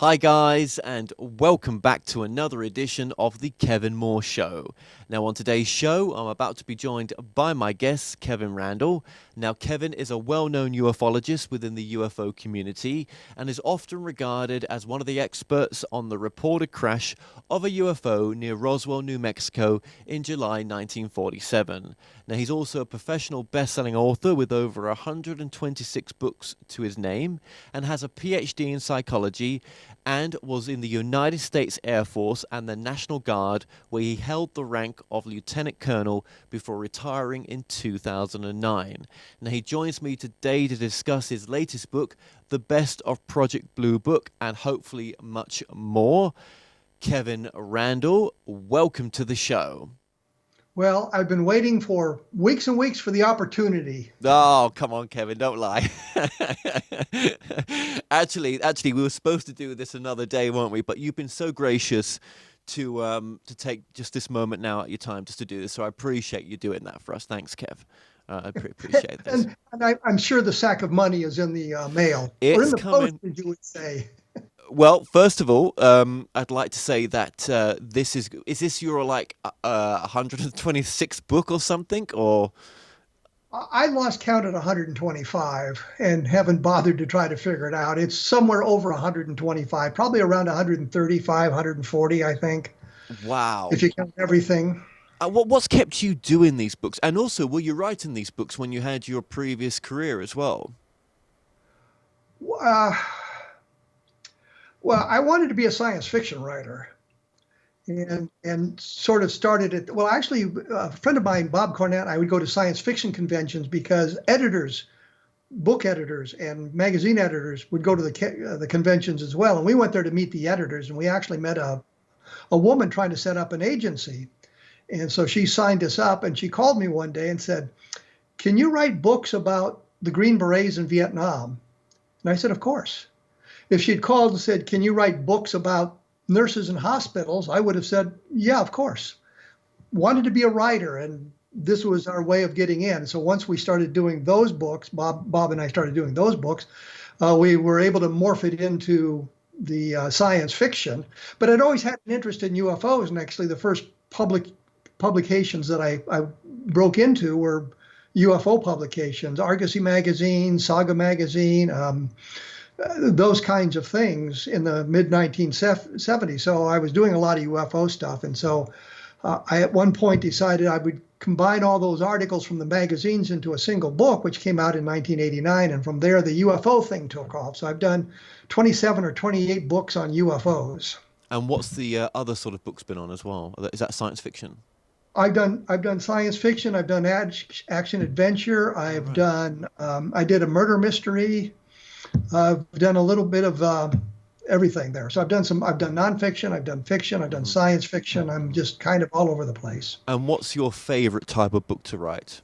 Hi, guys, and welcome back to another edition of The Kevin Moore Show. Now, on today's show, I'm about to be joined by my guest, Kevin Randle. Now, Kevin is a well known ufologist within the UFO community and is often regarded as one of the experts on the reported crash of a UFO near Roswell, New Mexico in July 1947. Now, he's also a professional best-selling author with over 126 books to his name and has a PhD in psychology and was in the United States Air Force and the National Guard, where he held the rank of Lieutenant Colonel before retiring in 2009. Now, he joins me today to discuss his latest book, The Best of Project Bluebook, and hopefully much more. Kevin Randle, welcome to the show. Well, I've been waiting for weeks and weeks for the opportunity. Oh, come on, Kevin, don't lie. Actually, we were supposed to do this another day, weren't we? But you've been so gracious to take just this moment now at your time just to do this. So I appreciate you doing that for us. Thanks, Kev. Appreciate this. I'm sure the sack of money is in the mail or in It's the post, coming. as you would say. Well, first of all, I'd like to say that this is this your like 126th book or something, or I lost count at 125 and haven't bothered to try to figure it out. It's somewhere over 125, probably around 135, 140, I think, wow. if you count everything. What's kept you doing these books? And also, were you writing these books when you had your previous career as well? Uh, well, I wanted to be a science fiction writer. And sort of started it. Well, actually, a friend of mine, Bob Cornett, I would go to science fiction conventions because editors, book editors, and magazine editors would go to the conventions as well. And we went there to meet the editors, and we actually met a woman trying to set up an agency. And so she signed us up, and she called me one day and said, "Can you write books about the Green Berets in Vietnam?" And I said, "Of course." If she'd called and said, "Can you write books about nurses in hospitals?" I would have said, "Yeah, of course." Wanted to be a writer, and this was our way of getting in. So once we started doing those books, Bob and I started doing those books, we were able to morph it into the science fiction. But I'd always had an interest in UFOs, and actually the first publications that I broke into were UFO publications, Argosy magazine, Saga magazine, those kinds of things in the mid 1970s. So I was doing a lot of UFO stuff. And so I at one point decided I would combine all those articles from the magazines into a single book, which came out in 1989. And from there, the UFO thing took off. So I've done 27 or 28 books on UFOs. And what's the other sort of books been on as well? Is that science fiction? I've done science fiction. I've done action adventure. Oh, I've right. done I did a murder mystery. I've done a little bit of everything there. So I've done nonfiction, I've done fiction, I've done Mhm. science fiction. I'm just kind of all over the place. And what's your favorite type of book to write?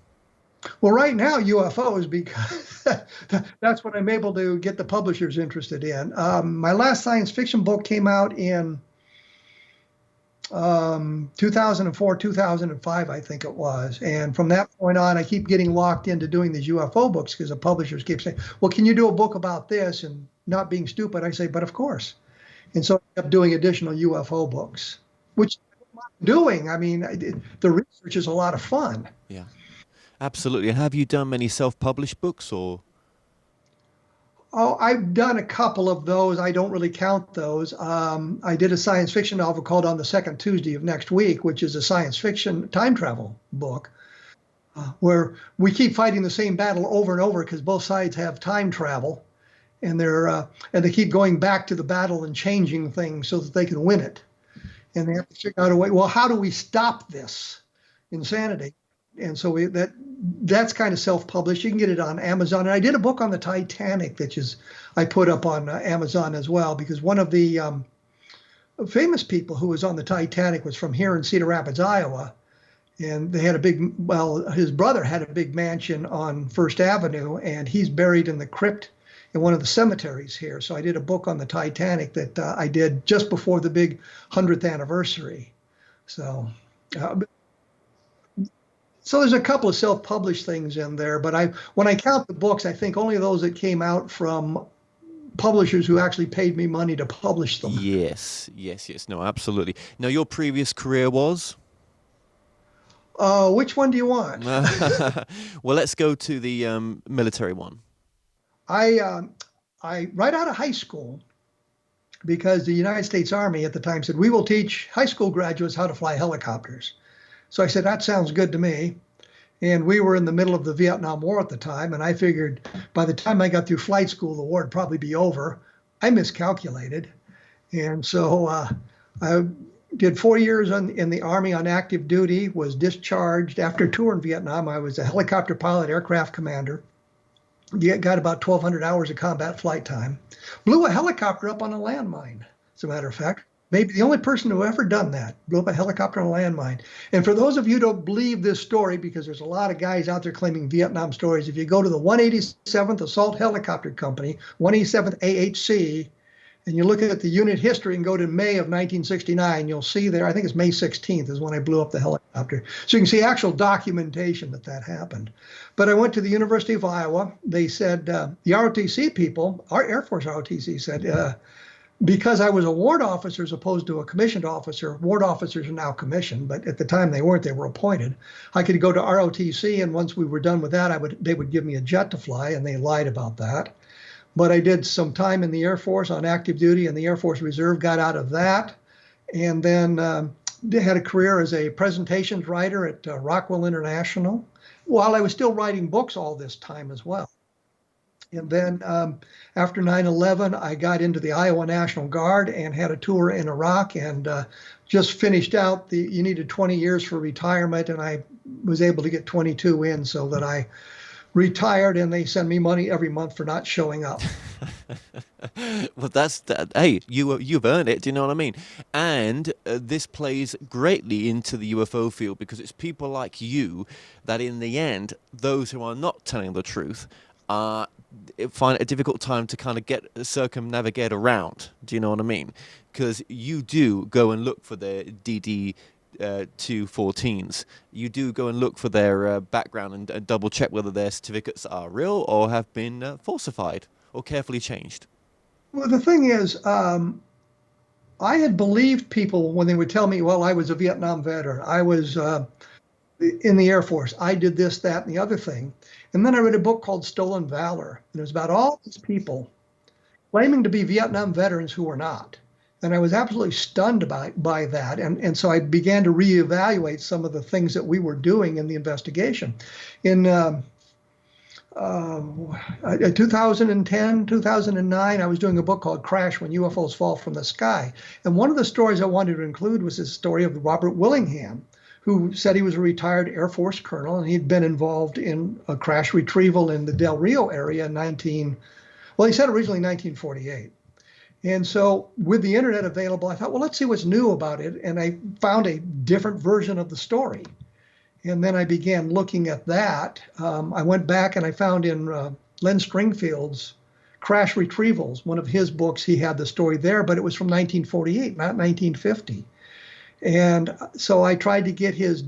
Well, right now UFOs because that's what I'm able to get the publishers interested in. My last science fiction book came out in 2004, 2005, I think it was. And from that point on, I keep getting locked into doing these UFO books because the publishers keep saying, "Well, can you do a book about this?" And not being stupid, I say, "But of course." And so I kept doing additional UFO books, which I'm doing. I mean, the research is a lot of fun. Yeah, absolutely. And have you done many self-published books or? Oh, I've done a couple of those. I don't really count those. I did a science fiction novel called On the Second Tuesday of Next Week, which is a science fiction time travel book where we keep fighting the same battle over and over because both sides have time travel, and they keep going back to the battle and changing things so that they can win it. And they have to figure out a way. Well, how do we stop this insanity? And so that's kind of self-published. You can get it on Amazon. And I did a book on the Titanic I put up on Amazon as well because one of the famous people who was on the Titanic was from here in Cedar Rapids, Iowa. And they had his brother had a big mansion on First Avenue, and he's buried in the crypt in one of the cemeteries here. So I did a book on the Titanic that I did just before the big 100th anniversary. So uh, So there's a couple of self-published things in there, but when I count the books, I think only those that came out from publishers who actually paid me money to publish them. Yes, yes, yes. No, absolutely. Now, your previous career was? Which one do you want? Well, let's go to the military one. I, right out of high school, because the United States Army at the time said, we will teach high school graduates how to fly helicopters. So I said, that sounds good to me. And we were in the middle of the Vietnam War at the time, and I figured by the time I got through flight school, the war would probably be over. I miscalculated. And so I did 4 years in the Army on active duty, was discharged. After a tour in Vietnam, I was a helicopter pilot, aircraft commander. Got about 1,200 hours of combat flight time. Blew a helicopter up on a landmine, as a matter of fact. Maybe the only person who ever done that, blew up a helicopter on a landmine. And for those of you who don't believe this story, because there's a lot of guys out there claiming Vietnam stories, if you go to the 187th Assault Helicopter Company, 187th AHC, and you look at the unit history and go to May of 1969, you'll see there, I think it's May 16th is when I blew up the helicopter. So you can see actual documentation that happened. But I went to the University of Iowa. They said, the ROTC people, our Air Force ROTC said, because I was a ward officer as opposed to a commissioned officer, ward officers are now commissioned, but at the time they weren't, they were appointed. I could go to ROTC, and once we were done with that, they would give me a jet to fly, and they lied about that. But I did some time in the Air Force on active duty, and the Air Force Reserve, got out of that, and then had a career as a presentations writer at Rockwell International, while I was still writing books all this time as well. And then after 9/11, I got into the Iowa National Guard and had a tour in Iraq, and just finished out you needed 20 years for retirement, and I was able to get 22 in, so that I retired, and they send me money every month for not showing up. Well, hey, you've earned it. Do you know what I mean? And this plays greatly into the UFO field, because it's people like you that, in the end, those who are not telling the truth find it a difficult time to kind of circumnavigate around. Do you know what I mean? Because you do go and look for their DD 214s. You do go and look for their background and double check whether their certificates are real or have been falsified or carefully changed. Well, the thing is, I had believed people when they would tell me, well, I was a Vietnam veteran, I was in the Air Force, I did this, that, and the other thing. And then I read a book called Stolen Valor, and it was about all these people claiming to be Vietnam veterans who were not. And I was absolutely stunned by that. And so I began to reevaluate some of the things that we were doing in the investigation. In 2010, 2009, I was doing a book called Crash When UFOs Fall from the Sky. And one of the stories I wanted to include was this story of Robert Willingham, who said he was a retired Air Force colonel, and he'd been involved in a crash retrieval in the Del Rio area he said originally 1948. And so with the internet available, I thought, well, let's see what's new about it. And I found a different version of the story. And then I began looking at that. I went back and I found in Len Stringfield's Crash Retrievals, one of his books, he had the story there, but it was from 1948, not 1950. And so I tried to get his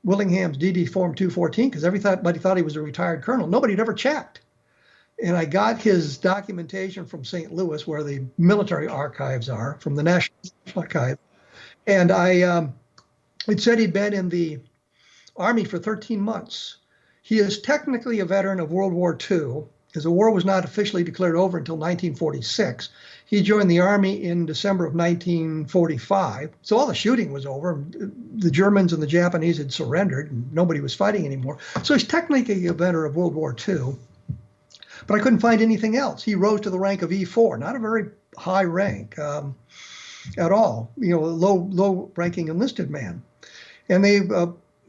Willingham's DD Form 214, because everybody thought he was a retired colonel. Nobody had ever checked. And I got his documentation from St. Louis, where the military archives are, from the National Archive. And it said he'd been in the Army for 13 months. He is technically a veteran of World War II, because the war was not officially declared over until 1946. He joined the Army in December of 1945. So all the shooting was over. The Germans and the Japanese had surrendered, and nobody was fighting anymore. So he's technically a veteran of World War II. But I couldn't find anything else. He rose to the rank of E4, not a very high rank at all. A low-ranking enlisted man. And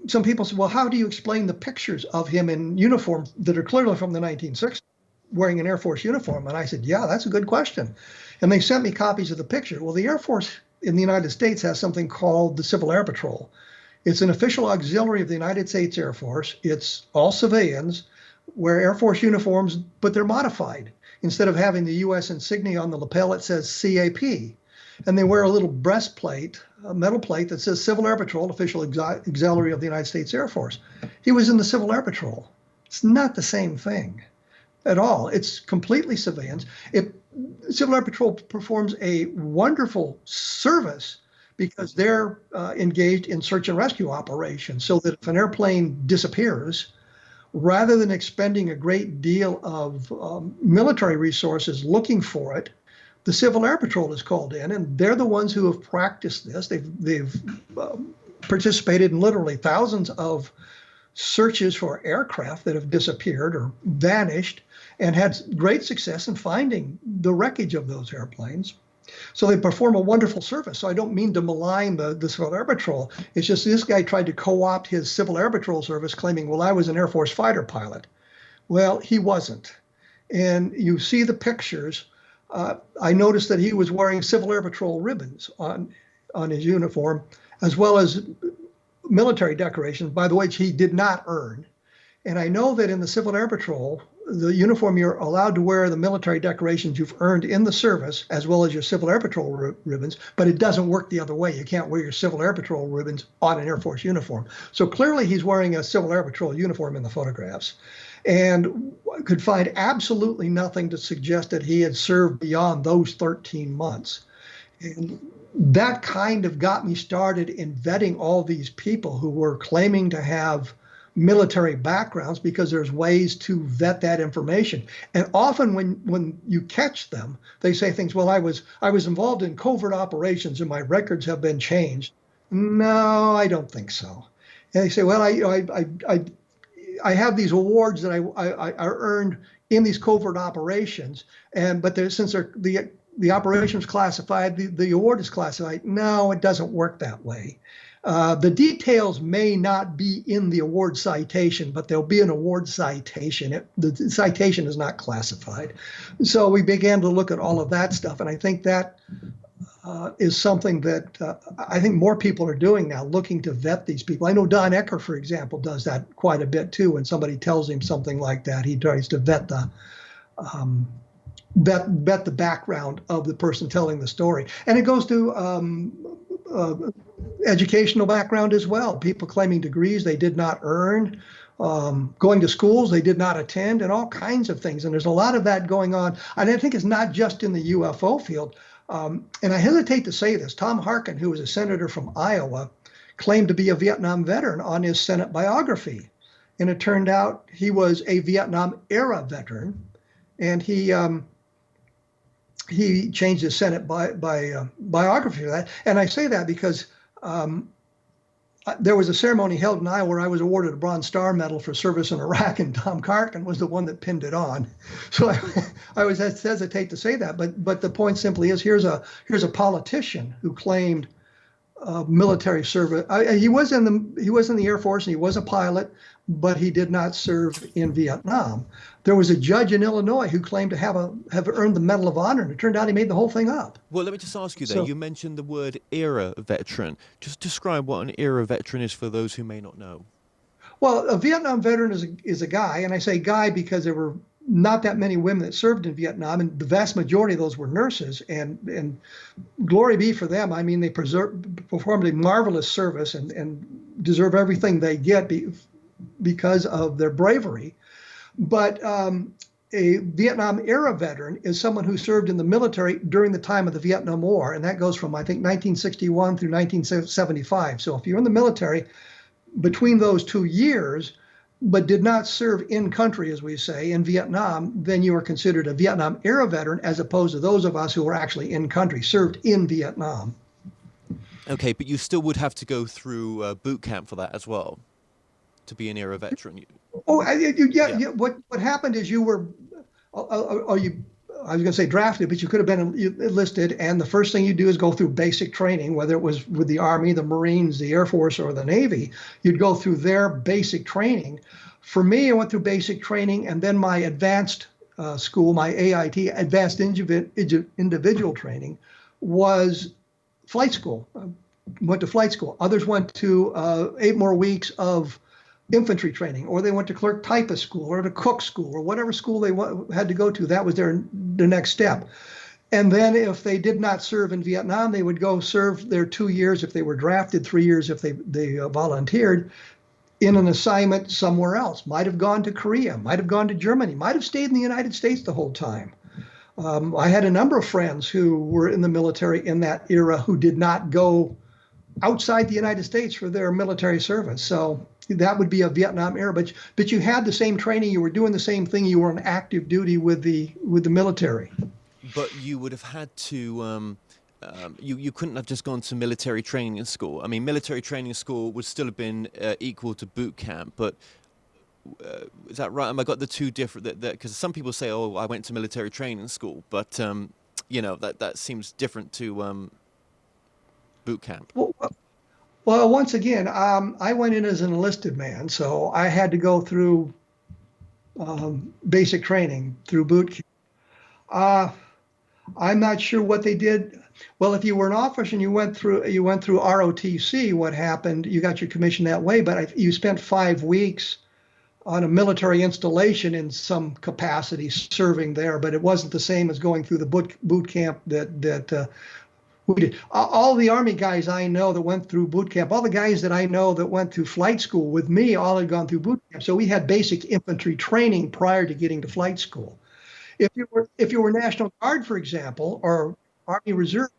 some people said, well, how do you explain the pictures of him in uniform that are clearly from the 1960s, wearing an Air Force uniform? And I said, yeah, that's a good question. And they sent me copies of the picture. Well, the Air Force in the United States has something called the Civil Air Patrol. It's an official auxiliary of the United States Air Force. It's all civilians, wear Air Force uniforms, but they're modified. Instead of having the U.S. insignia on the lapel, it says CAP. And they wear a little breastplate, a metal plate that says Civil Air Patrol, official auxiliary of the United States Air Force. He was in the Civil Air Patrol. It's not the same thing at all. It's completely civilians. Civil Air Patrol performs a wonderful service because they're engaged in search and rescue operations, so that if an airplane disappears, rather than expending a great deal of military resources looking for it, the Civil Air Patrol is called in, and they're the ones who have practiced this. They've participated in literally thousands of searches for aircraft that have disappeared or vanished, and had great success in finding the wreckage of those airplanes. So they perform a wonderful service. So I don't mean to malign the Civil Air Patrol. It's just this guy tried to co-opt his Civil Air Patrol service, claiming, well, I was an Air Force fighter pilot. Well, he wasn't. And you see the pictures. I noticed that he was wearing Civil Air Patrol ribbons on his uniform, as well as military decorations, by the way, he did not earn. And I know that in the Civil Air Patrol, the uniform, you're allowed to wear the military decorations you've earned in the service, as well as your Civil Air Patrol ribbons, but it doesn't work the other way. You can't wear your Civil Air Patrol ribbons on an Air Force uniform. So clearly he's wearing a Civil Air Patrol uniform in the photographs, and could find absolutely nothing to suggest that he had served beyond those 13 months. And that kind of got me started in vetting all these people who were claiming to have military backgrounds, because there's ways to vet that information. And often when you catch them, they say things, well, I was involved in covert operations and my records have been changed. No, I don't think so. And they say, well, I have these awards that I earned in these covert operations, but since the operation is classified, the award is classified. No, it doesn't work that way. The details may not be in the award citation, but there'll be an award citation. The citation is not classified. So we began to look at all of that stuff, and I think that is something that I think more people are doing now, looking to vet these people. I know Don Ecker, for example, does that quite a bit too. When somebody tells him something like that, he tries to vet the background of the person telling the story. And it goes to educational background as well. People claiming degrees they did not earn, going to schools they did not attend, and all kinds of things. And there's a lot of that going on. And I think it's not just in the UFO field. And I hesitate to say this. Tom Harkin, who was a senator from Iowa, claimed to be a Vietnam veteran on his Senate biography. And it turned out he was a Vietnam era veteran. And he changed his Senate biography for that. And I say that because there was a ceremony held in Iowa where I was awarded a Bronze Star Medal for service in Iraq, and Tom Harkin was the one that pinned it on. So I always hesitate to say that, but the point simply is, here's a politician who claimed military service. He was in the Air Force and he was a pilot, but he did not serve in Vietnam. There was a judge in Illinois who claimed to have earned the Medal of Honor, and it turned out he made the whole thing up. Well, let me just ask you there. You mentioned the word era veteran. Just describe what an era veteran is for those who may not know. Well, a Vietnam veteran is a guy, and I say guy because there were not that many women that served in Vietnam, and the vast majority of those were nurses, and glory be for them. I mean, they performed a marvelous service and deserve everything they get because of their bravery. But a Vietnam era veteran is someone who served in the military during the time of the Vietnam War, and that goes from, I think, 1961 through 1975. So if you're in the military between those 2 years, but did not serve in country, as we say, in Vietnam, then you are considered a Vietnam era veteran, as opposed to those of us who were actually in country, served in Vietnam. Okay, but you still would have to go through boot camp for that as well, to be an era veteran. Oh, yeah. What happened is you were, I was going to say drafted, but you could have been enlisted, and the first thing you do is go through basic training, whether it was with the Army, the Marines, the Air Force, or the Navy. You'd go through their basic training. For me, I went through basic training, and then my advanced school, my AIT, Advanced Individual Training, was flight school. Went to flight school. Others went to 8 more weeks of infantry training, or they went to clerk typist school, or to cook school, or whatever school they had to go to. That was their next step. And then if they did not serve in Vietnam, they would go serve their 2 years if they were drafted, 3 years if they volunteered, in an assignment somewhere else. Might have gone to Korea, might have gone to Germany, might have stayed in the United States the whole time. I had a number of friends who were in the military in that era who did not go outside the United States for their military service. So that would be a Vietnam era. But you had the same training. You were doing the same thing. You were on active duty with the military. But you would have had to. You couldn't have just gone to military training school. I mean, military training school would still have been equal to boot camp. But is that right? Have I got the two different? Because some people say, "Oh, I went to military training school," but that seems different to boot camp. Well, once again, I went in as an enlisted man, so I had to go through basic training through boot camp. I'm not sure what they did. Well, if you were an officer and you went through ROTC, what happened? You got your commission that way, but you spent 5 weeks on a military installation in some capacity serving there, but it wasn't the same as going through the boot camp that we did. All the Army guys I know that went through boot camp, all the guys that I know that went through flight school with me, all had gone through boot camp. So we had basic infantry training prior to getting to flight school. If you were National Guard, for example, or Army Reserve,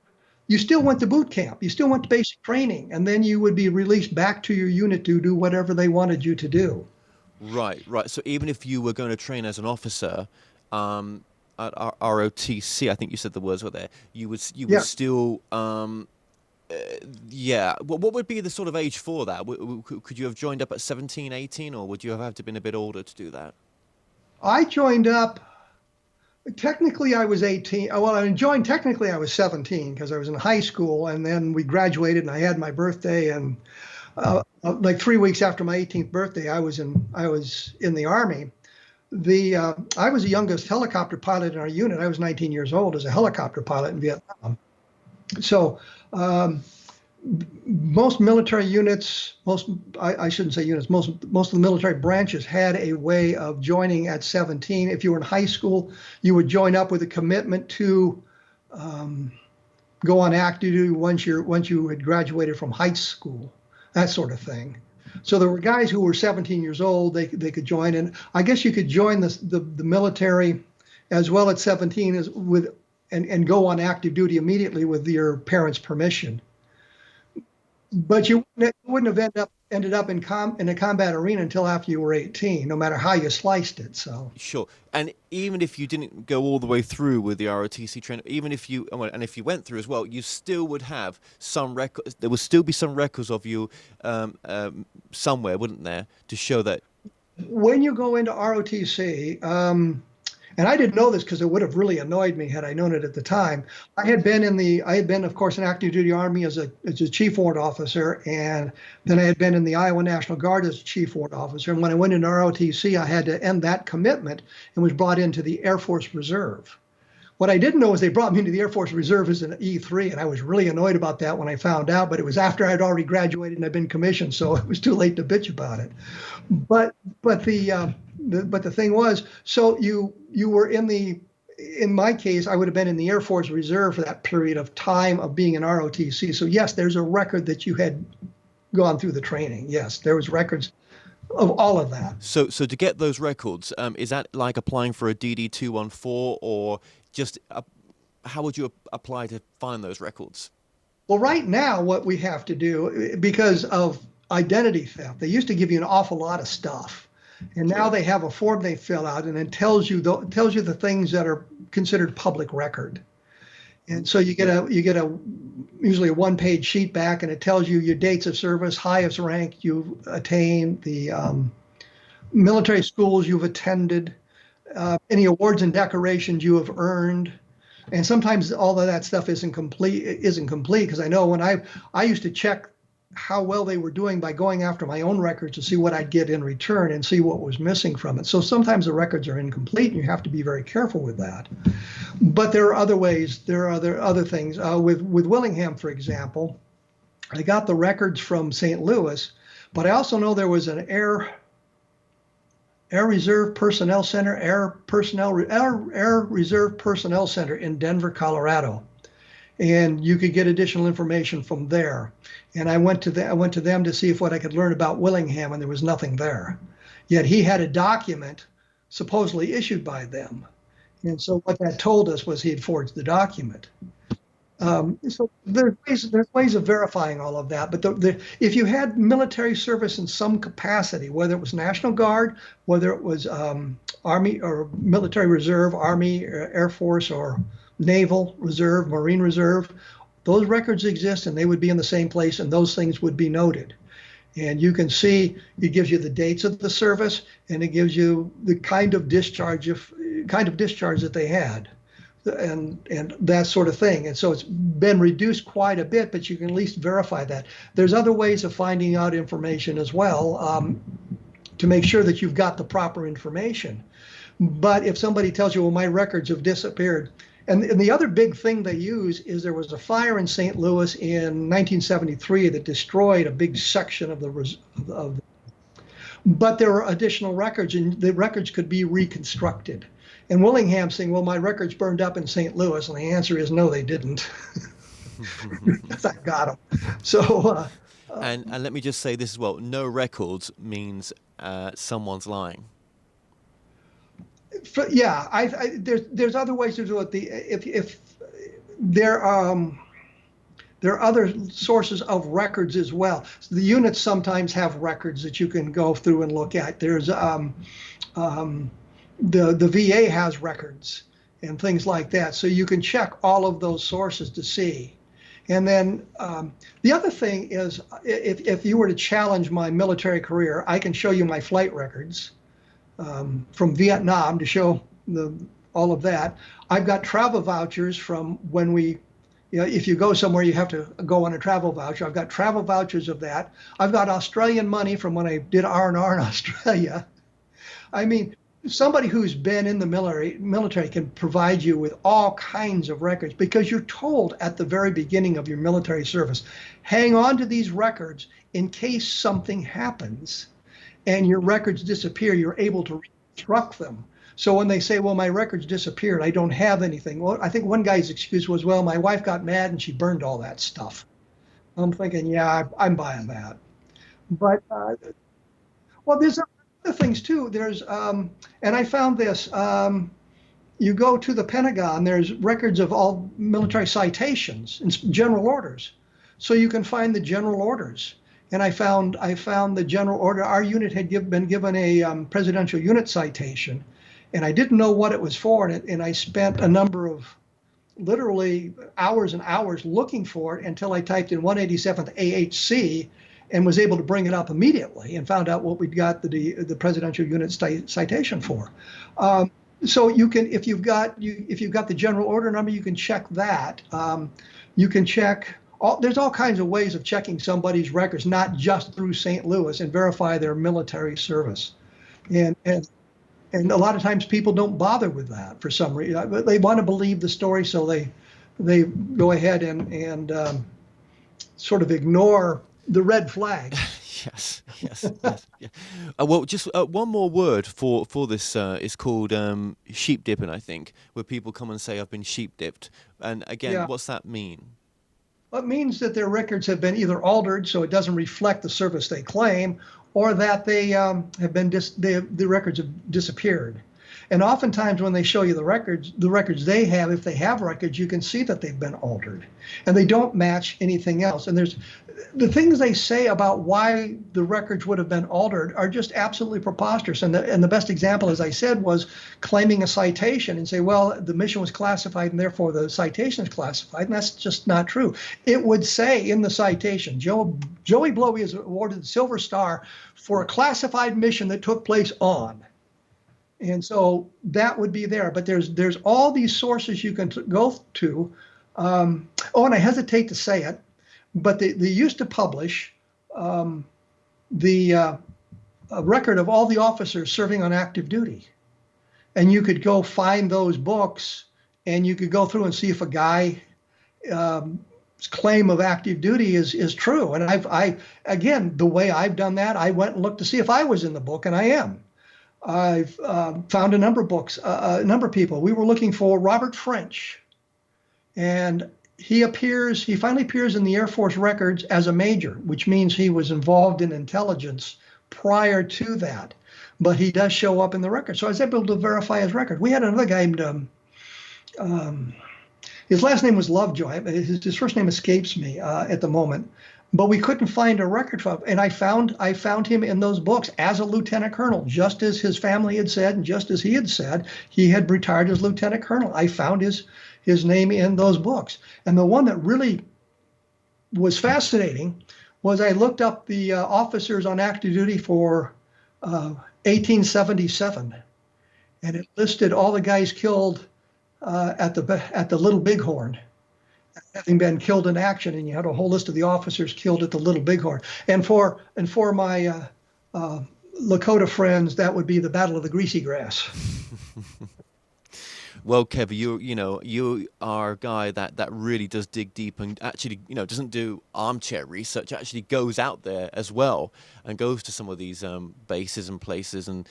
you still went to boot camp. You still went to basic training, and then you would be released back to your unit to do whatever they wanted you to do. Right, right. So even if you were going to train as an officer at ROTC, I think you said the words were there, you would still, yeah. What would be the sort of age for that? Could you have joined up at 17, 18, or would you have had to been a bit older to do that? I joined up. Technically, I was 18. Well, technically I was 17 because I was in high school, and then we graduated, and I had my birthday, and like 3 weeks after my 18th birthday, I was in the Army. I was the youngest helicopter pilot in our unit. I was 19 years old as a helicopter pilot in Vietnam. So most military units, I shouldn't say units, most of the military branches had a way of joining at 17. If you were in high school, you would join up with a commitment to go on active duty once you had graduated from high school, that sort of thing. So there were guys who were 17 years old, they could join, and I guess you could join the military as well at 17 and go on active duty immediately with your parents' permission. But you wouldn't have ended up in a combat arena until after you were 18, no matter how you sliced it. So sure. And even if you didn't go all the way through with the ROTC training, even if you went through as well, you still would have some records. There would still be some records of you somewhere, wouldn't there, to show that. When you go into ROTC, and I didn't know this because it would have really annoyed me had I known it at the time. I had been, of course, in active duty Army as a chief warrant officer, and then I had been in the Iowa National Guard as a chief warrant officer. And when I went into ROTC, I had to end that commitment and was brought into the Air Force Reserve. What I didn't know is they brought me into the Air Force Reserve as an E3, and I was really annoyed about that when I found out. But it was after I'd already graduated and I'd been commissioned, so it was too late to bitch about it. But the thing was, so you were in my case, I would have been in the Air Force Reserve for that period of time of being in ROTC. So yes, there's a record that you had gone through the training. Yes, there was records of all of that. So to get those records, is that like applying for a DD-214, or just how would you apply to find those records? Well, right now, what we have to do, because of identity theft, they used to give you an awful lot of stuff. And now they have a form they fill out, and it tells you the things that are considered public record. And so you get usually a one-page sheet back, and it tells you your dates of service, highest rank you've attained, the military schools you've attended, any awards and decorations you have earned. And sometimes all of that stuff isn't complete because I know when I used to check how well they were doing by going after my own records to see what I'd get in return and see what was missing from it. So sometimes the records are incomplete, and you have to be very careful with that. But there are other ways. There are other things. With Willingham, for example, I got the records from St. Louis, but I also know there was an Air Reserve Personnel Center, Air Reserve Personnel Center in Denver, Colorado. And you could get additional information from there. And I went to them to see what I could learn about Willingham, and there was nothing there. Yet he had a document supposedly issued by them. And so what that told us was he had forged the document. So there's ways of verifying all of that. But if you had military service in some capacity, whether it was National Guard, whether it was Army or military reserve, Army, or Air Force, or Naval Reserve, Marine Reserve, those records exist and they would be in the same place and those things would be noted. And you can see it gives you the dates of the service and it gives you the kind of discharge that they had and that sort of thing. And so it's been reduced quite a bit, but you can at least verify that. There's other ways of finding out information as well to make sure that you've got the proper information. But if somebody tells you, well, my records have disappeared, and the other big thing they use is there was a fire in St. Louis in 1973 that destroyed a big section of but there were additional records and the records could be reconstructed. And Willingham saying, well, my records burned up in St. Louis. And the answer is no, they didn't. Because I got them. So, and let me just say this as well. No records means someone's lying. There's other ways to do it. If there are other sources of records as well. So the units sometimes have records that you can go through and look at. There's the VA has records and things like that. So you can check all of those sources to see. And then the other thing is, if you were to challenge my military career, I can show you my flight records from Vietnam to show all of that. I've got travel vouchers from when if you go somewhere, you have to go on a travel voucher. I've got travel vouchers of that. I've got Australian money from when I did R&R in Australia. I mean, somebody who's been in the military can provide you with all kinds of records because you're told at the very beginning of your military service, hang on to these records in case something happens and your records disappear, you're able to reconstruct them. So when they say, well, my records disappeared, I don't have anything. Well, I think one guy's excuse was, well, my wife got mad and she burned all that stuff. I'm thinking, yeah, I'm buying that. But, well, there's other things too. There's, and I found this, you go to the Pentagon, there's records of all military citations and general orders. So you can find the general orders. And I found the general order. Our unit had been given a presidential unit citation. And I didn't know what it was for, and I spent a number of literally hours and hours looking for it until I typed in 187th AHC and was able to bring it up immediately and found out what we'd got the presidential unit citation for. So you can, if you've got the general order number, you can check that. You can check. There's all kinds of ways of checking somebody's records, not just through St. Louis, and verify their military service. And a lot of times people don't bother with that for some reason. They want to believe the story, so they go ahead and sort of ignore the red flag. Yes. Yeah. Well, just one more word for this is called sheep dipping, I think, where people come and say, I've been sheep dipped. And again, what's that mean? Well, it means that their records have been either altered so it doesn't reflect the service they claim, or that they have been the records have disappeared. And oftentimes when they show you the records they have, if they have records, you can see that they've been altered and they don't match anything else. And there's the things they say about why the records would have been altered are just absolutely preposterous. And the best example, as I said, was claiming a citation and say, well, the mission was classified and therefore the citation is classified. And that's just not true. It would say in the citation, Joey Blowy is awarded the Silver Star for a classified mission that took place on. And so that would be there. But there's all these sources you can go to. And I hesitate to say it, but they used to publish the record of all the officers serving on active duty. And you could go find those books and you could go through and see if a guy claim of active duty is true. And again, the way I've done that, I went and looked to see if I was in the book, and I am. I've found a number of books, a number of people. We were looking for Robert French, and he finally appears in the Air Force records as a major, which means he was involved in intelligence prior to that. but he does show up in the record. So I was able to verify his record. We had another guy named, his last name was Lovejoy. His first name escapes me at the moment, but we couldn't find a record for him. And I found him in those books as a lieutenant colonel, just as his family had said, and just as he had said, he had retired as lieutenant colonel. I found his name in those books. And the one that really was fascinating was I looked up the officers on active duty for 1877, and it listed all the guys killed at the Little Bighorn, having been killed in action, and you had a whole list of the officers killed at the Little Bighorn. And for my Lakota friends, that would be the Battle of the Greasy Grass. Well, Kev, you are a guy that really does dig deep and actually, doesn't do armchair research, actually goes out there as well and goes to some of these bases and places and,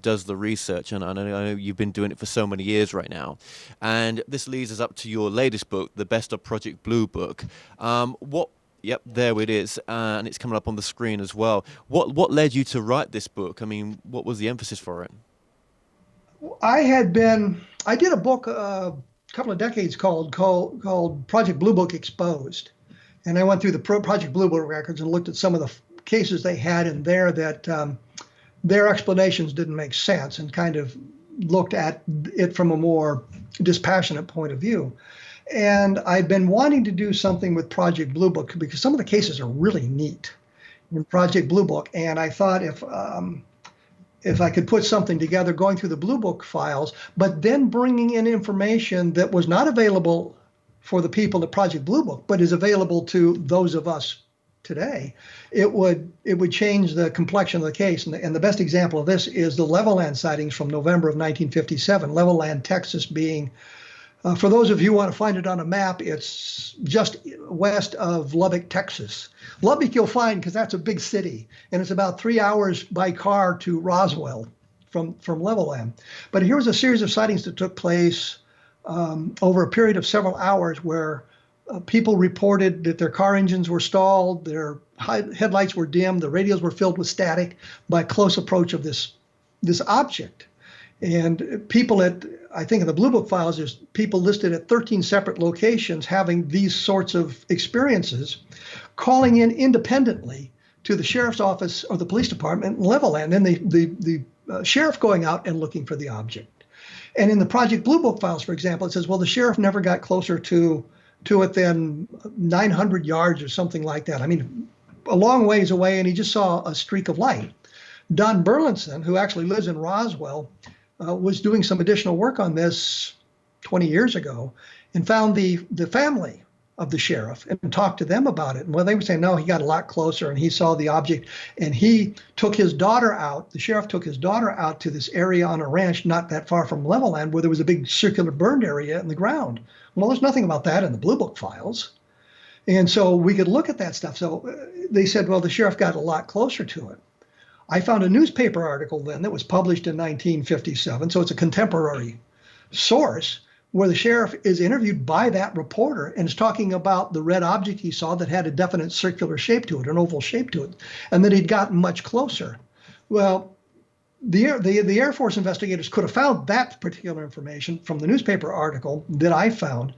does the research. And I know you've been doing it for so many years right now. And this leads us up to your latest book, The Best of Project Bluebook. Yep, there it is, and it's coming up on the screen as well. What led you to write this book? I mean, what was the emphasis for it? I did a book a couple of decades called Project Bluebook Exposed. And I went through the Project Bluebook records and looked at some of the cases they had in there that their explanations didn't make sense, and kind of looked at it from a more dispassionate point of view. And I've been wanting to do something with Project Bluebook because some of the cases are really neat in Project Bluebook. And I thought if I could put something together going through the Bluebook files, but then bringing in information that was not available for the people at Project Bluebook, but is available to those of us today, it would change the complexion of the case. And the best example of this is the Levelland sightings from November of 1957. Levelland, Texas being, for those of you who want to find it on a map, it's just west of Lubbock, Texas. Lubbock you'll find because that's a big city, and it's about 3 hours by car to Roswell from Levelland. But here was a series of sightings that took place over a period of several hours where people reported that their car engines were stalled, their headlights were dim, the radios were filled with static by close approach of this object. And people I think in the Bluebook files, there's people listed at 13 separate locations having these sorts of experiences, calling in independently to the sheriff's office or the police department in Levelland, and the sheriff going out and looking for the object. And in the Project Bluebook files, for example, it says, well, the sheriff never got closer to it than 900 yards or something like that. I mean, a long ways away, and he just saw a streak of light. Don Burlinson, who actually lives in Roswell, was doing some additional work on this 20 years ago and found the family of the sheriff and talked to them about it. And well, they were saying, no, he got a lot closer and he saw the object, and he took his daughter out. The sheriff took his daughter out to this area on a ranch not that far from Levelland where there was a big circular burned area in the ground. Well, there's nothing about that in the Bluebook files. And so we could look at that stuff. So they said, well, the sheriff got a lot closer to it. I found a newspaper article then that was published in 1957, so it's a contemporary source, where the sheriff is interviewed by that reporter and is talking about the red object he saw that had a definite circular shape to it, an oval shape to it, and that he'd gotten much closer. Well, the Air Force investigators could have found that particular information from the newspaper article that I found,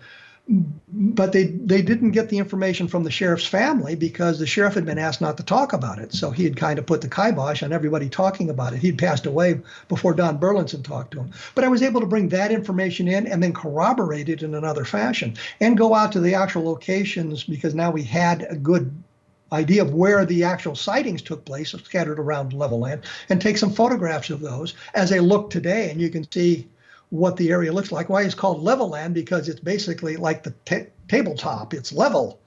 but they didn't get the information from the sheriff's family because the sheriff had been asked not to talk about it. So he had kind of put the kibosh on everybody talking about it. He'd passed away before Don Burlinson talked to him. But I was able to bring that information in and then corroborate it in another fashion and go out to the actual locations, because now we had a good idea of where the actual sightings took place scattered around Levelland, and take some photographs of those as they look today. And you can see what the area looks like. Why it's called Levelland? Because it's basically like the tabletop. It's level.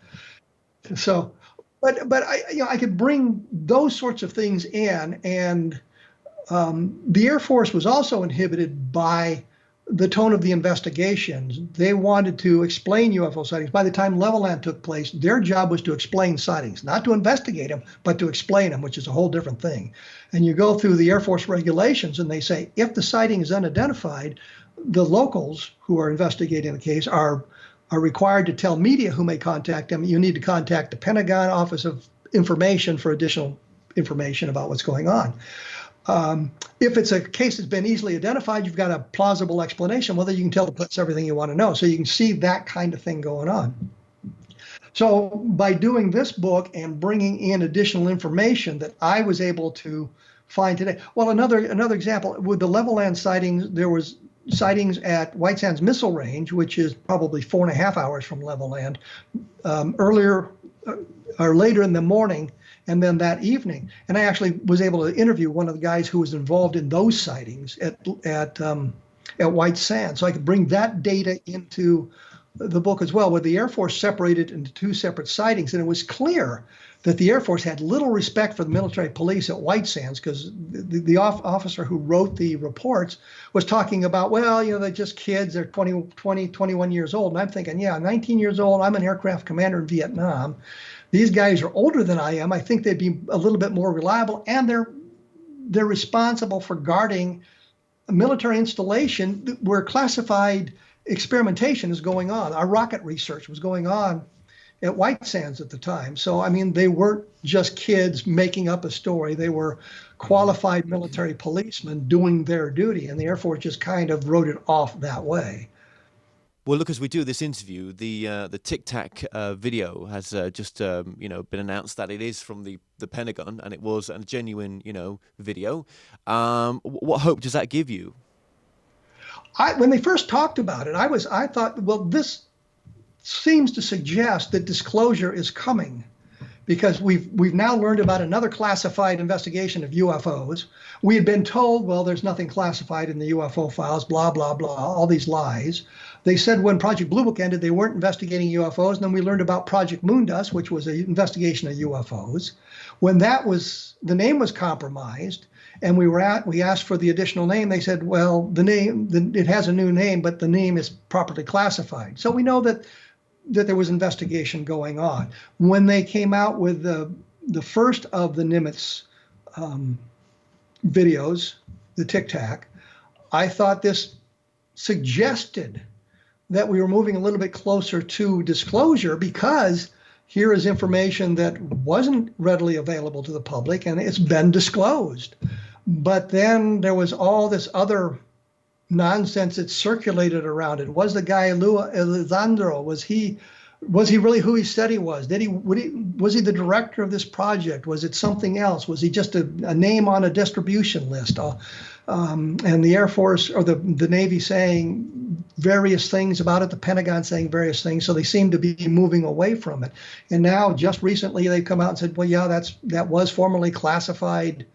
So, but I could bring those sorts of things in, and the Air Force was also inhibited by the tone of the investigations. They wanted to explain UFO sightings. By the time Levelland took place, their job was to explain sightings, not to investigate them, but to explain them, which is a whole different thing. And you go through the Air Force regulations and they say, if the sighting is unidentified, the locals who are investigating the case are required to tell media who may contact them, you need to contact the Pentagon Office of Information for additional information about what's going on. If it's a case that's been easily identified, you've got a plausible explanation. Whether you can tell the police everything you want to know, so you can see that kind of thing going on. So by doing this book and bringing in additional information that I was able to find today. Well, another example with the Levelland sightings, there was sightings at White Sands Missile Range, which is probably 4.5 hours from Levelland, earlier or later in the morning, and then that evening. And I actually was able to interview one of the guys who was involved in those sightings at White Sands, so I could bring that data into the book as well, where the Air Force separated into two separate sightings. And it was clear that the Air Force had little respect for the military police at White Sands, because the officer who wrote the reports was talking about, well, they're just kids, they're 20, 21 years old. And I'm thinking, yeah, 19 years old, I'm an aircraft commander in Vietnam. These guys are older than I am. I think they'd be a little bit more reliable, and they're responsible for guarding a military installation where classified experimentation is going on. Our rocket research was going on at White Sands at the time. So, I mean, they weren't just kids making up a story. They were qualified military policemen doing their duty, and the Air Force just kind of wrote it off that way. Well, look, as we do this interview, the Tic Tac video has just been announced that it is from the Pentagon, and it was a genuine video. What hope does that give you? When they first talked about it, I thought, well, this seems to suggest that disclosure is coming, because we've now learned about another classified investigation of UFOs. We had been told, well, there's nothing classified in the UFO files, blah, blah, blah, all these lies. They said when Project Bluebook ended, they weren't investigating UFOs. And then we learned about Project Moondust, which was an investigation of UFOs. When the name was compromised, and we asked for the additional name, they said, well, it has a new name, but the name is properly classified. So we know that there was investigation going on. When they came out with the first of the Nimitz videos, the Tic Tac, I thought this suggested that we were moving a little bit closer to disclosure, because here is information that wasn't readily available to the public, and it's been disclosed. But then there was all this other nonsense that circulated around it. Was the guy Alessandro, was he really who he said he was? Was he the director of this project? Was it something else? Was he just a name on a distribution list? And the Air Force or the Navy saying various things about it, the Pentagon saying various things. So they seem to be moving away from it. And now, just recently, they've come out and said, well, yeah, that was formerly classified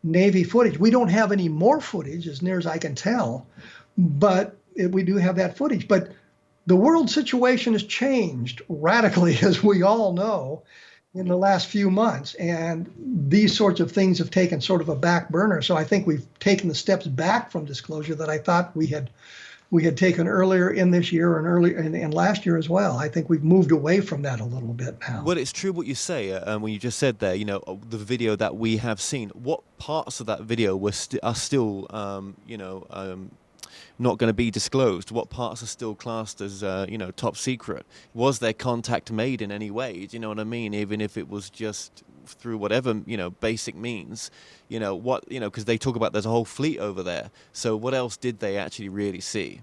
Navy footage. We don't have any more footage, as near as I can tell, but we do have that footage. But the world situation has changed radically, as we all know, in the last few months. And these sorts of things have taken sort of a back burner. So I think we've taken the steps back from disclosure that I thought we had taken earlier in this year and earlier and last year as well. I think we've moved away from that a little bit now. Well, it's true what you say when you just said there, the video that we have seen. What parts of that video are still, not going to be disclosed? What parts are still classed as, top secret? Was there contact made in any way? Do you know what I mean? Even if it was just through whatever, basic means, because they talk about there's a whole fleet over there. So what else did they actually really see?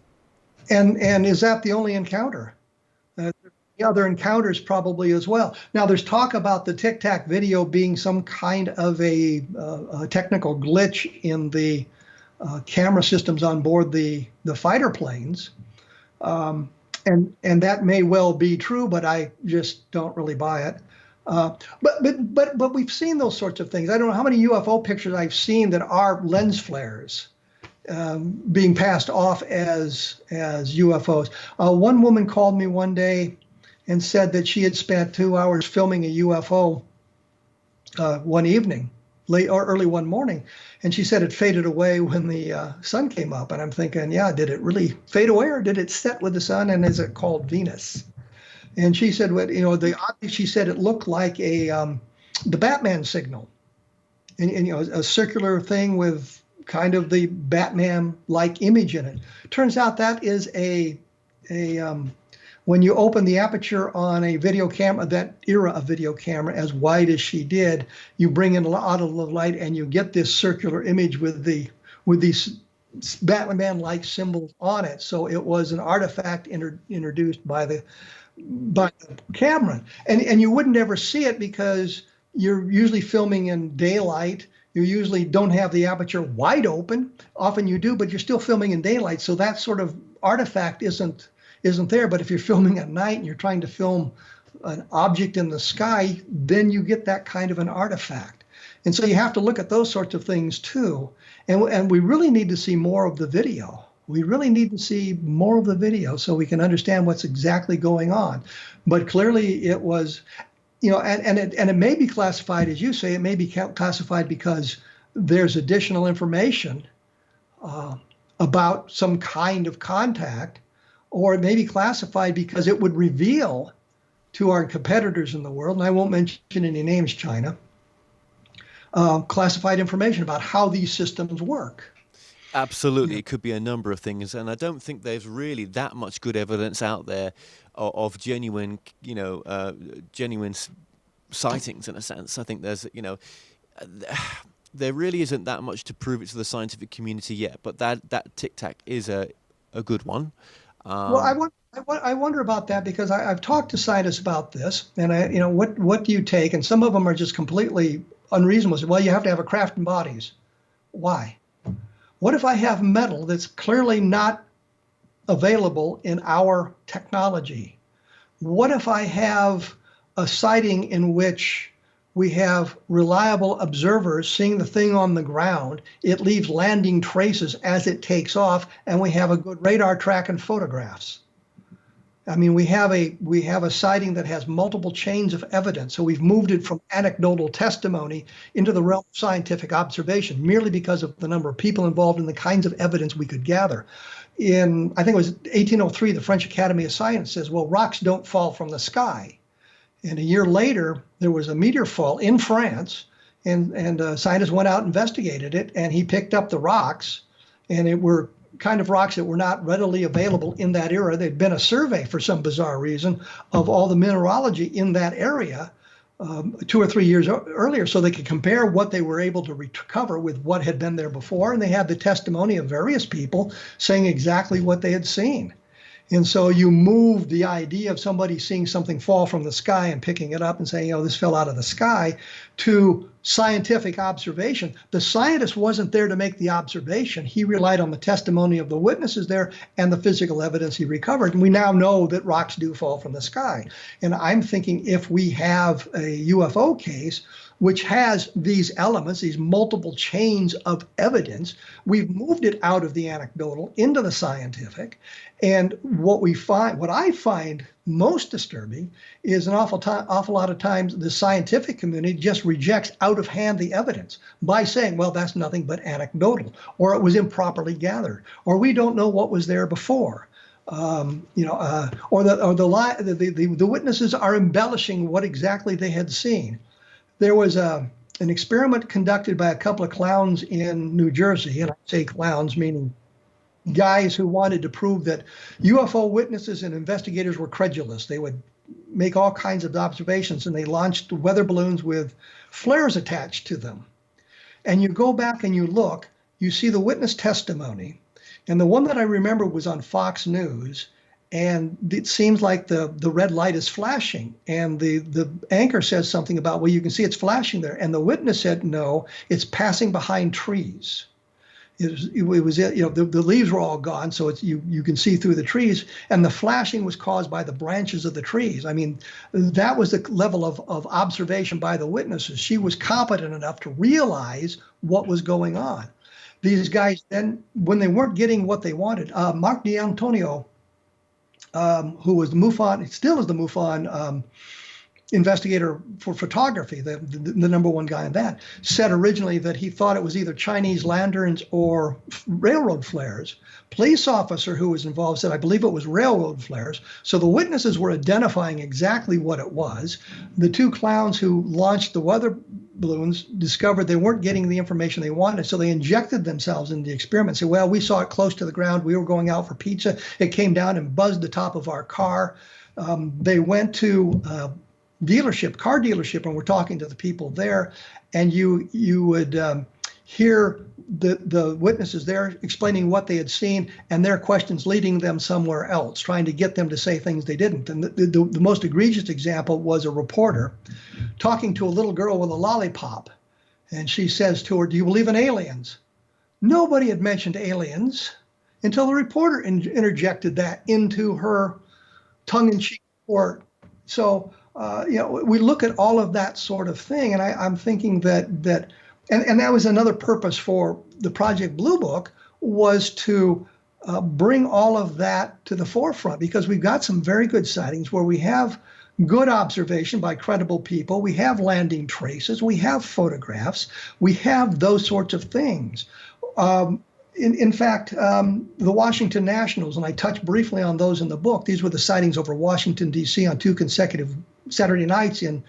And is that the only encounter? The other encounters probably as well. Now, there's talk about the Tic Tac video being some kind of a technical glitch in the camera systems on board the fighter planes. And that may well be true, but I just don't really buy it. But we've seen those sorts of things. I don't know how many UFO pictures I've seen that are lens flares being passed off as UFOs. One woman called me one day and said that she had spent 2 hours filming a UFO one evening, late or early one morning, and she said it faded away when the sun came up. And I'm thinking, yeah, did it really fade away, or did it set with the sun, and is it called Venus? And she said, she said it looked like the Batman signal, and a circular thing with kind of the Batman-like image in it. Turns out that is a when you open the aperture on a video camera, that era of video camera, as wide as she did, you bring in a lot of light and you get this circular image with these Batman-like symbols on it. So it was an artifact introduced by the camera, and you wouldn't ever see it because you're usually filming in daylight. You usually don't have the aperture wide open. Often you do, but you're still filming in daylight. So that sort of artifact isn't there. But if you're filming at night and you're trying to film an object in the sky, then you get that kind of an artifact. And so you have to look at those sorts of things too. And we really need to see more of the video. We really need to see more of the video so we can understand what's exactly going on. But clearly it was, and it may be classified, as you say, it may be classified because there's additional information about some kind of contact, or it may be classified because it would reveal to our competitors in the world, and I won't mention any names, China, classified information about how these systems work. Absolutely. It could be a number of things. And I don't think there's really that much good evidence out there of genuine, genuine sightings in a sense. I think there's, there really isn't that much to prove it to the scientific community yet. But that Tic Tac is a good one. Well, I wonder about that because I've talked to scientists about this, and what do you take? And some of them are just completely unreasonable. Well, you have to have a craft and bodies. Why? What if I have metal that's clearly not available in our technology? What if I have a sighting in which we have reliable observers seeing the thing on the ground, it leaves landing traces as it takes off, and we have a good radar track and photographs? I mean, we have a sighting that has multiple chains of evidence. So we've moved it from anecdotal testimony into the realm of scientific observation, merely because of the number of people involved and the kinds of evidence we could gather. In, I think it was 1803, the French Academy of Science says, well, rocks don't fall from the sky. And a year later, there was a meteor fall in France, and scientists went out and investigated it, and he picked up the rocks, and it were kind of rocks that were not readily available in that era. There'd been a survey for some bizarre reason of all the mineralogy in that area 2 or 3 years earlier, so they could compare what they were able to recover with what had been there before. And they had the testimony of various people saying exactly what they had seen. And so you move the idea of somebody seeing something fall from the sky and picking it up and saying, this fell out of the sky, to scientific observation. The scientist wasn't there to make the observation. He relied on the testimony of the witnesses there and the physical evidence he recovered. And we now know that rocks do fall from the sky. And I'm thinking if we have a UFO case which has these elements, these multiple chains of evidence, we've moved it out of the anecdotal into the scientific. And what I find most disturbing is an awful lot of times the scientific community just rejects out of hand the evidence by saying, well, that's nothing but anecdotal, or it was improperly gathered, or we don't know what was there before. Or the witnesses are embellishing what exactly they had seen. There was an experiment conducted by a couple of clowns in New Jersey, and I say clowns meaning guys who wanted to prove that UFO witnesses and investigators were credulous. They would make all kinds of observations, and they launched weather balloons with flares attached to them. And you go back and you look, you see the witness testimony. And the one that I remember was on Fox News, and it seems like the red light is flashing. And the anchor says something about, well, you can see it's flashing there. And the witness said, no, it's passing behind trees. The leaves were all gone, so you can see through the trees, and the flashing was caused by the branches of the trees. I mean, that was the level of observation by the witnesses. She was competent enough to realize what was going on. These guys then, when they weren't getting what they wanted, Mark D'Antonio, who was the MUFON, still is the MUFON investigator for photography, the number one guy in that, said originally that he thought it was either Chinese lanterns or railroad flares. Police officer who was involved said, I believe it was railroad flares. So the witnesses were identifying exactly what it was. The two clowns who launched the weather balloons discovered they weren't getting the information they wanted, so they injected themselves into the experiment. Say, well, we saw it close to the ground. We were going out for pizza. It came down and buzzed the top of our car. They went to car dealership, and we're talking to the people there, and you would hear the witnesses there explaining what they had seen, and their questions leading them somewhere else, trying to get them to say things they didn't. And the most egregious example was a reporter talking to a little girl with a lollipop, and she says to her, "Do you believe in aliens?" Nobody had mentioned aliens until the reporter interjected that into her tongue-in-cheek report. So we look at all of that sort of thing, and I'm thinking that that was another purpose for the Project Bluebook, was to bring all of that to the forefront, because we've got some very good sightings where we have good observation by credible people, we have landing traces, we have photographs, we have those sorts of things. In fact, the Washington Nationals, and I touched briefly on those in the book, these were the sightings over Washington, D.C. on 2 consecutive Saturday nights in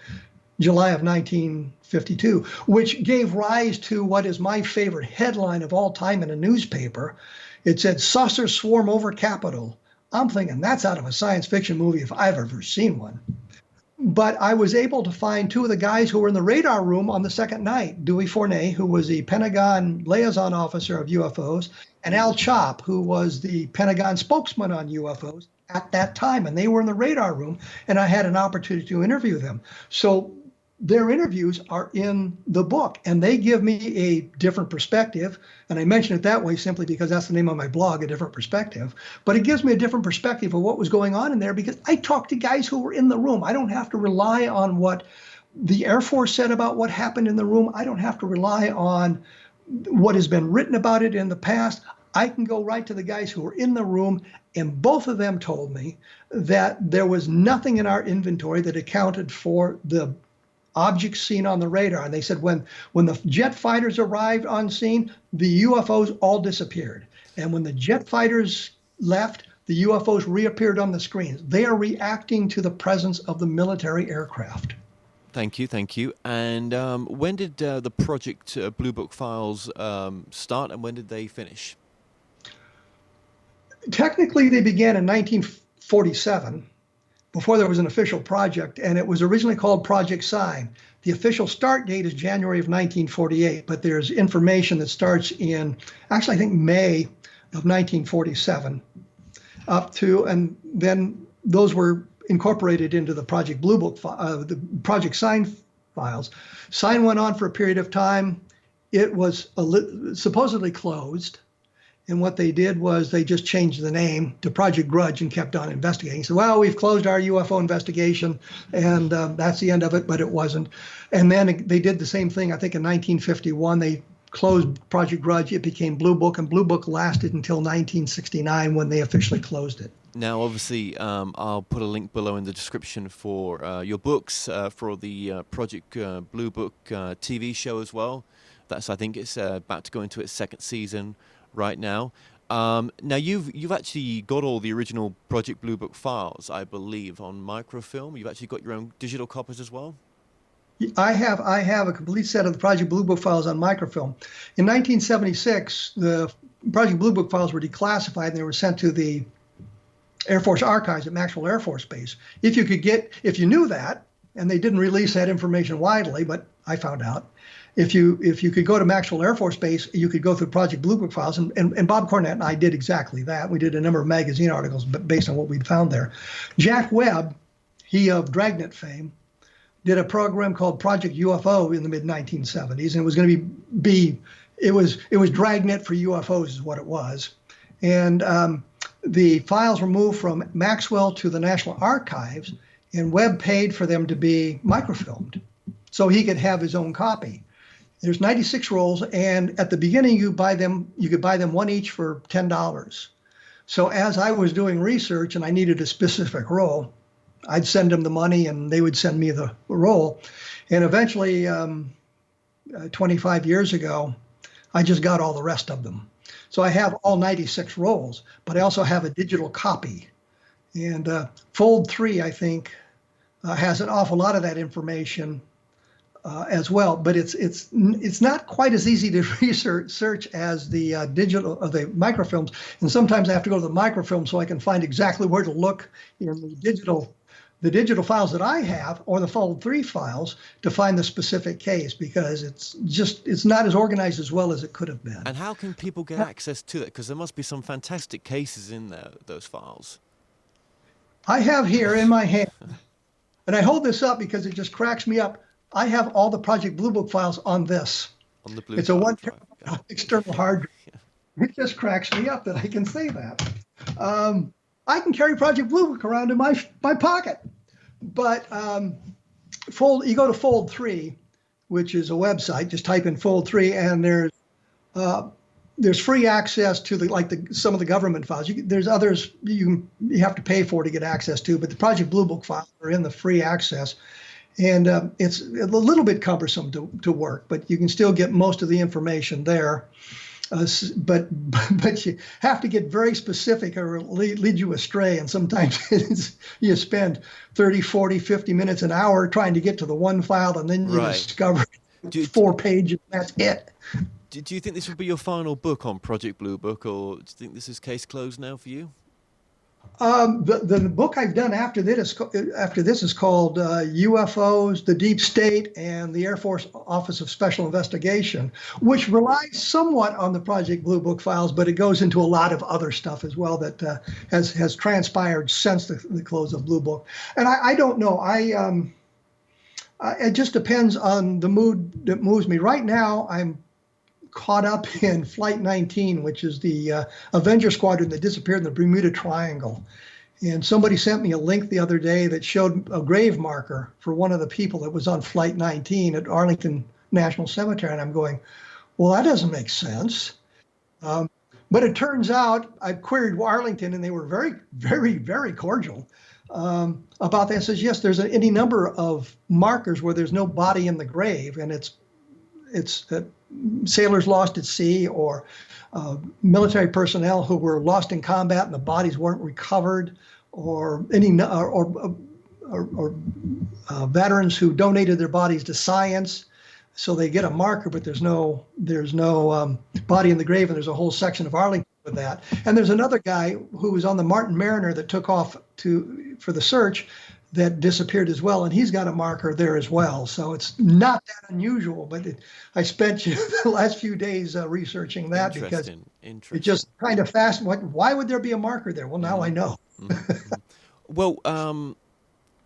July of 1952, which gave rise to what is my favorite headline of all time in a newspaper. It said, "Saucers swarm over Capitol." I'm thinking that's out of a science fiction movie if I've ever seen one. But I was able to find 2 of the guys who were in the radar room on the second night, Dewey Fournay, who was the Pentagon liaison officer of UFOs, and Al Chop, who was the Pentagon spokesman on UFOs at that time. And they were in the radar room, and I had an opportunity to interview them. So their interviews are in the book, and they give me a different perspective. And I mention it that way simply because that's the name of my blog, A Different Perspective. But it gives me a different perspective of what was going on in there, because I talked to guys who were in the room. I don't have to rely on what the Air Force said about what happened in the room. I don't have to rely on what has been written about it in the past. I can go right to the guys who were in the room, and both of them told me that there was nothing in our inventory that accounted for the objects seen on the radar. And they said when the jet fighters arrived on scene, the UFOs all disappeared. And when the jet fighters left, the UFOs reappeared on the screens. They are reacting to the presence of the military aircraft. Thank you. And when did the Project Bluebook files start, and when did they finish? Technically, they began in 1947. Before there was an official project, and it was originally called Project Sign. The official start date is January of 1948, but there's information that starts in, actually, I think May of 1947 up to, and then those were incorporated into the Project Bluebook, the Project Sign files. Sign went on for a period of time. It was supposedly closed. And what they did was they just changed the name to Project Grudge and kept on investigating. So, well, we've closed our UFO investigation, and that's the end of it, but it wasn't. And then they did the same thing, I think, in 1951. They closed Project Grudge. It became Bluebook, and Bluebook lasted until 1969 when they officially closed it. Now, obviously, I'll put a link below in the description for your books, for the Project Bluebook TV show as well. I think it's about to go into its 2nd season right now. Now you've actually got all the original Project Bluebook files, I believe, on microfilm. You've actually got your own digital copies as well? I have a complete set of the Project Bluebook files on microfilm. In 1976, the Project Bluebook files were declassified and they were sent to the Air Force Archives at Maxwell Air Force Base. If you knew that, and they didn't release that information widely, but I found out, if you could go to Maxwell Air Force Base, you could go through Project Bluebook files, and Bob Cornett and I did exactly that. We did a number of magazine articles based on what we'd found there. Jack Webb, he of Dragnet fame, did a program called Project UFO in the mid-1970s, and it was going to be it was Dragnet for UFOs is what it was. And the files were moved from Maxwell to the National Archives, and Webb paid for them to be microfilmed so he could have his own copy. There's 96 rolls, and at the beginning you could buy them one each for $10. So as I was doing research and I needed a specific roll, I'd send them the money and they would send me the roll. And eventually, 25 years ago, I just got all the rest of them. So I have all 96 rolls, but I also have a digital copy. And Fold 3, I think, has an awful lot of that information as well. But it's not quite as easy to search as the digital or the microfilms. And sometimes I have to go to the microfilm so I can find exactly where to look in the digital files that I have, or the Fold 3 files, to find the specific case, because it's not as organized as well as it could have been. And how can people get access to that? Because there must be some fantastic cases in there, those files. I have here in my hand, and I hold this up because it just cracks me up. I have all the Project Bluebook files on this. On the Blue It's a 1 drive. terabyte external hard drive. It just cracks me up that I can say that. I can carry Project Bluebook around in my pocket. But you go to Fold 3, which is a website. Just type in Fold 3, and there's free access to some of the government files. There's others you have to pay for to get access to, but the Project Bluebook files are in the free access. And it's a little bit cumbersome to work, but you can still get most of the information there. But you have to get very specific or it'll lead you astray. And sometimes you spend 30, 40, 50 minutes, an hour trying to get to the one file, and then you discover 4 pages, and that's it. Do you think this will be your final book on Project Bluebook, or do you think this is case closed now for you? The book I've done after this is called UFOs, the Deep State, and the Air Force Office of Special Investigation, which relies somewhat on the Project Bluebook files, but it goes into a lot of other stuff as well that has transpired since the close of Bluebook. And I don't know. It just depends on the mood that moves me. Right now, I'm caught up in Flight 19, which is the Avenger squadron that disappeared in the Bermuda Triangle. And somebody sent me a link the other day that showed a grave marker for one of the people that was on Flight 19 at Arlington National Cemetery. And I'm going, well, that doesn't make sense. But it turns out I queried Arlington, and they were very, very, very cordial about that. It says, yes, there's any number of markers where there's no body in the grave, and it's sailors lost at sea, or military personnel who were lost in combat and the bodies weren't recovered, or veterans who donated their bodies to science, so they get a marker, but there's no body in the grave, and there's a whole section of Arlington with that. And there's another guy who was on the Martin Mariner that took off for the search that disappeared as well, and he's got a marker there as well. So it's not that unusual, but I spent the last few days researching that because it just kind of why would there be a marker there? Well, now I know. Well,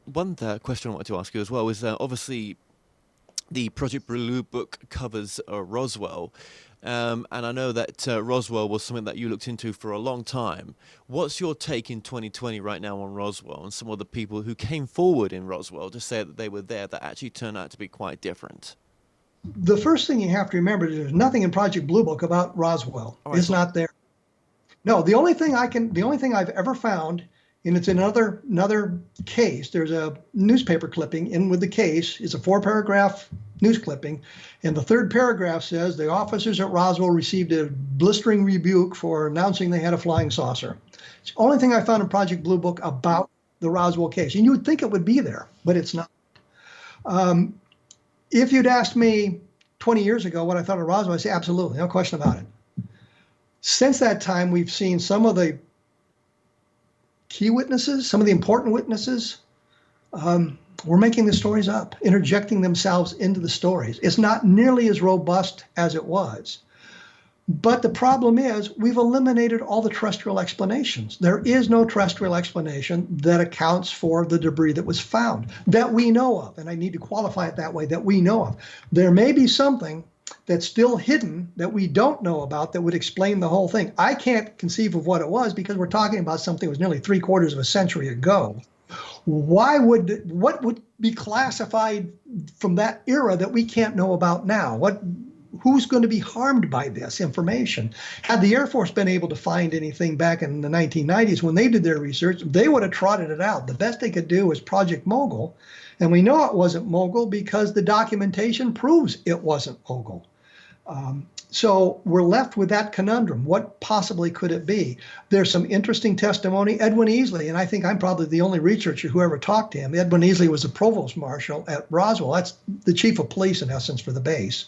one question I wanted to ask you as well is obviously the Project Bluebook covers Roswell. And I know that Roswell was something that you looked into for a long time. What's your take in 2020 right now on Roswell and some of the people who came forward in Roswell to say that they were there that actually turned out to be quite different? The first thing you have to remember is there's nothing in Project Bluebook about Roswell. It's not there. No, the only thing I've ever found, and it's in another case, there's a newspaper clipping in with the case. It's a 4-paragraph news clipping, and the 3rd paragraph says the officers at Roswell received a blistering rebuke for announcing they had a flying saucer. It's the only thing I found in Project Bluebook about the Roswell case, and you would think it would be there, but it's not. If you'd asked me 20 years ago what I thought of Roswell, I'd say absolutely, no question about it. Since that time, we've seen some of the key witnesses, some of the important witnesses, were making the stories up, interjecting themselves into the stories. It's not nearly as robust as it was. But the problem is we've eliminated all the terrestrial explanations. There is no terrestrial explanation that accounts for the debris that was found that we know of. And I need to qualify it that way, that we know of. There may be something that's still hidden that we don't know about that would explain the whole thing. I can't conceive of what it was because we're talking about something that was nearly 3/4 of a century ago. What would be classified from that era that we can't know about now? Who's going to be harmed by this information? Had the Air Force been able to find anything back in the 1990s when they did their research, they would have trotted it out. The best they could do was Project Mogul. And we know it wasn't Mogul because the documentation proves it wasn't Mogul. So we're left with that conundrum. What possibly could it be? There's some interesting testimony. Edwin Easley, and I think I'm probably the only researcher who ever talked to him. Edwin Easley was the provost marshal at Roswell. That's the chief of police, in essence, for the base.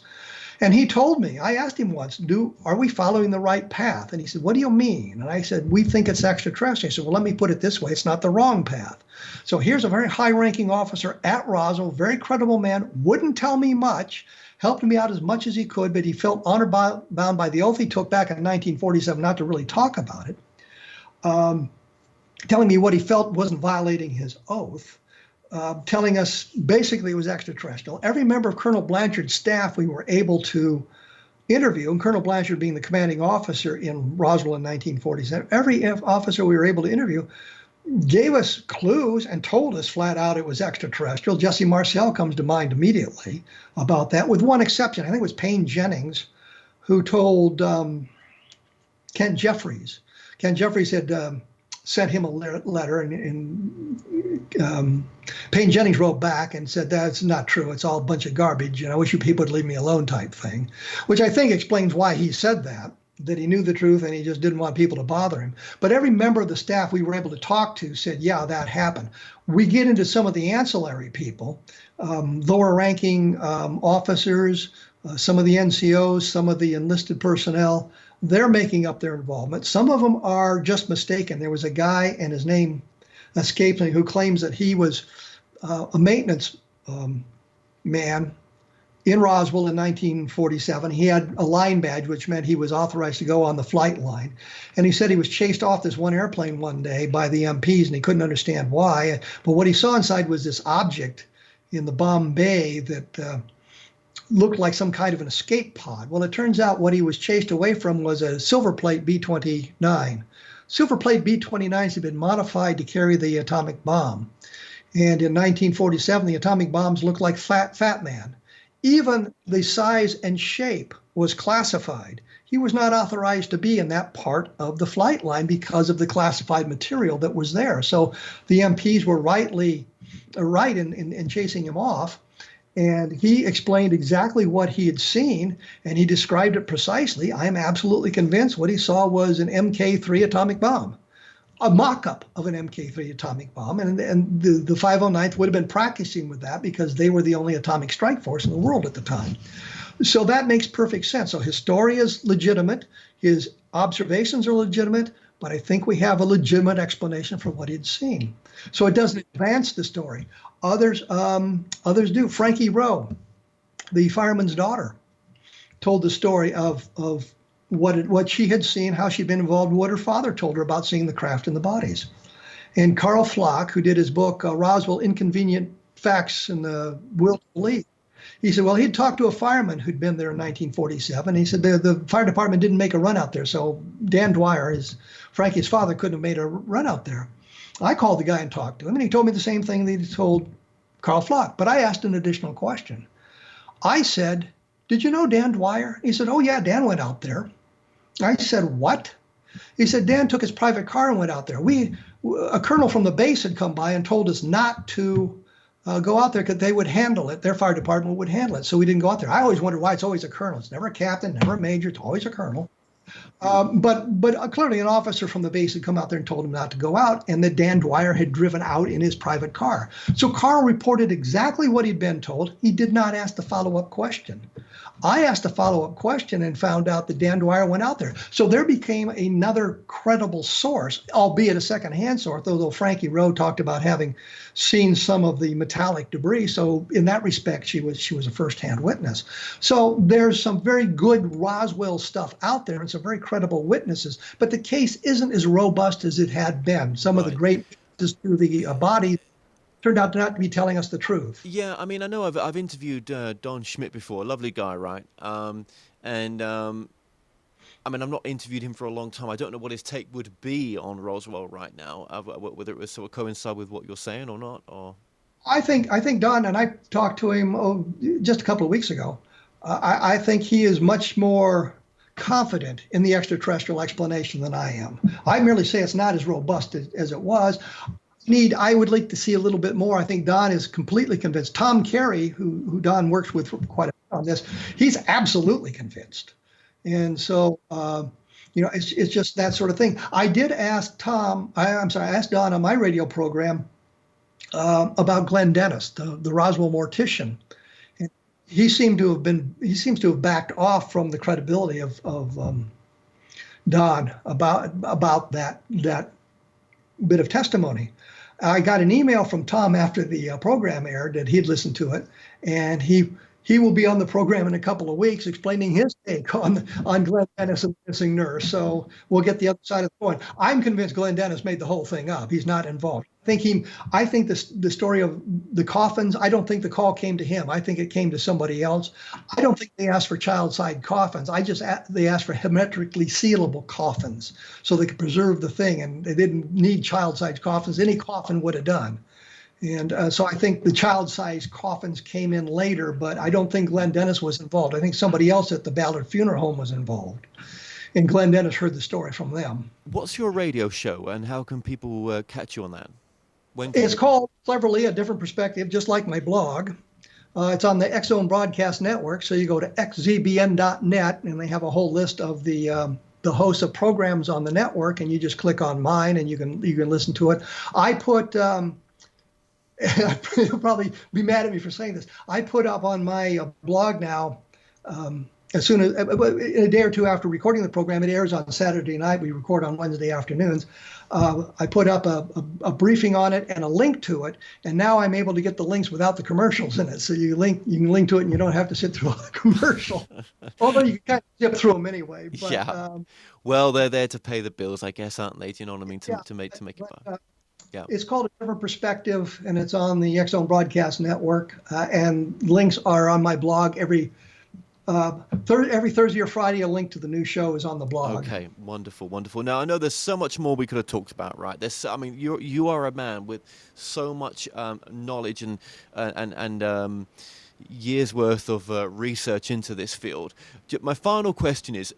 And he told me, I asked him once, are we following the right path? And he said, what do you mean? And I said, we think it's extraterrestrial. He said, well, let me put it this way. It's not the wrong path. So here's a very high-ranking officer at Roswell, very credible man, wouldn't tell me much, helped me out as much as he could, but he felt honor-bound by the oath he took back in 1947 not to really talk about it, telling me what he felt wasn't violating his oath, telling us basically it was extraterrestrial. Every member of Colonel Blanchard's staff we were able to interview, and Colonel Blanchard being the commanding officer in Roswell in 1947, every officer we were able to interview gave us clues and told us flat out it was extraterrestrial. Jesse Marcel comes to mind immediately about that, with one exception. I think it was Payne Jennings who told Ken Jeffries. Ken Jeffries had sent him a letter, and Payne Jennings wrote back and said, that's not true. It's all a bunch of garbage, and I wish you people would leave me alone type thing, which I think explains why he said that he knew the truth and he just didn't want people to bother him. But every member of the staff we were able to talk to said, yeah, that happened. We get into some of the ancillary people, lower ranking officers, some of the NCOs, some of the enlisted personnel. They're making up their involvement. Some of them are just mistaken. There was a guy, and his name escapes me, who claims that he was a maintenance man in Roswell in 1947. He had a line badge, which meant he was authorized to go on the flight line. And he said he was chased off this one airplane one day by the MPs, and he couldn't understand why. But what he saw inside was this object in the bomb bay that looked like some kind of an escape pod. Well, it turns out what he was chased away from was a silver plate B-29. Silver plate B-29s had been modified to carry the atomic bomb. And in 1947, the atomic bombs looked like Fat Man. Even the size and shape was classified. He was not authorized to be in that part of the flight line because of the classified material that was there. So the MPs were right in chasing him off. And he explained exactly what he had seen, and he described it precisely. I am absolutely convinced what he saw was an MK3 atomic bomb, a mock-up of an MK3 atomic bomb. And the 509th would have been practicing with that because they were the only atomic strike force in the world at the time. So that makes perfect sense. So his story is legitimate. His observations are legitimate. But I think we have a legitimate explanation for what he'd seen. So it doesn't advance the story. Others do. Frankie Rowe, the fireman's daughter, told the story of what she had seen, how she'd been involved, what her father told her about seeing the craft and the bodies. And Carl Flock, who did his book, Roswell, Inconvenient Facts in the Will to Believe, he said, well, he'd talked to a fireman who'd been there in 1947. He said the fire department didn't make a run out there, so Dan Dwyer, Frankie's father, couldn't have made a run out there. I called the guy and talked to him, and he told me the same thing that he told Carl Flock. But I asked an additional question. I said, did you know Dan Dwyer? He said, oh, yeah, Dan went out there. I said, what? He said, Dan took his private car and went out there. A colonel from the base had come by and told us not to go out there because they would handle it. Their fire department would handle it. So we didn't go out there. I always wondered why it's always a colonel. It's never a captain, never a major. It's always a colonel. But clearly an officer from the base had come out there and told him not to go out, and that Dan Dwyer had driven out in his private car. So Carl reported exactly what he'd been told. He did not ask the follow-up question. I asked a follow-up question and found out that Dan Dwyer went out there. So there became another credible source, albeit a second-hand source, although Frankie Rowe talked about having seen some of the metallic debris. So in that respect, she was a first-hand witness. So there's some very good Roswell stuff out there and some very credible witnesses, but the case isn't as robust as it had been. Some of the great witnesses through the body turned out not to be telling us the truth. Yeah, I mean, I know I've interviewed Don Schmidt before, a lovely guy, right? I mean, I've not interviewed him for a long time. I don't know what his take would be on Roswell right now, whether it would sort of coincide with what you're saying or not. Or I think Don, and I talked to him just a couple of weeks ago. I think he is much more confident in the extraterrestrial explanation than I am. I merely say it's not as robust as it was. I would like to see a little bit more. I think Don is completely convinced. Tom Carey, who Don works with quite a bit on this, he's absolutely convinced. And so, it's just that sort of thing. I did ask I'm sorry, I asked Don on my radio program about Glenn Dennis, the Roswell mortician. And he seems to have backed off from the credibility of Don about that bit of testimony. I got an email from Tom after the program aired that he'd listened to it, and he will be on the program in a couple of weeks explaining his take on Glenn Dennis and the missing nurse. So we'll get the other side of the coin. I'm convinced Glenn Dennis made the whole thing up. He's not involved. I think the story of the coffins, I don't think the call came to him. I think it came to somebody else. I don't think they asked for child-side coffins. They asked for hermetically sealable coffins so they could preserve the thing, and they didn't need child-sized coffins. Any coffin would have done. And so I think the child-sized coffins came in later, but I don't think Glenn Dennis was involved. I think somebody else at the Ballard Funeral Home was involved. And Glenn Dennis heard the story from them. What's your radio show, and how can people catch you on that? It's called Cleverly, A Different Perspective, just like my blog. It's on the X Zone Broadcast Network, so you go to xzbn.net, and they have a whole list of the hosts of programs on the network, and you just click on mine, and you can listen to it. I put you'll probably be mad at me for saying this. I put up on my blog now, as soon as a day or two after recording the program, it airs on Saturday night. We record on Wednesday afternoons. I put up a briefing on it and a link to it, and now I'm able to get the links without the commercials in it. So you can link to it, and you don't have to sit through all the commercial. Although you can kind of zip through them anyway. But, yeah. Well, they're there to pay the bills, I guess, aren't they? Do you know what I mean? To make it fun. Yeah. It's called A Different Perspective, and it's on the X Zone Broadcast Network. And links are on my blog every Thursday or Friday. A link to the new show is on the blog. Okay, wonderful, wonderful. Now I know there's so much more we could have talked about, right? You are a man with so much knowledge and years worth of research into this field. My final question is,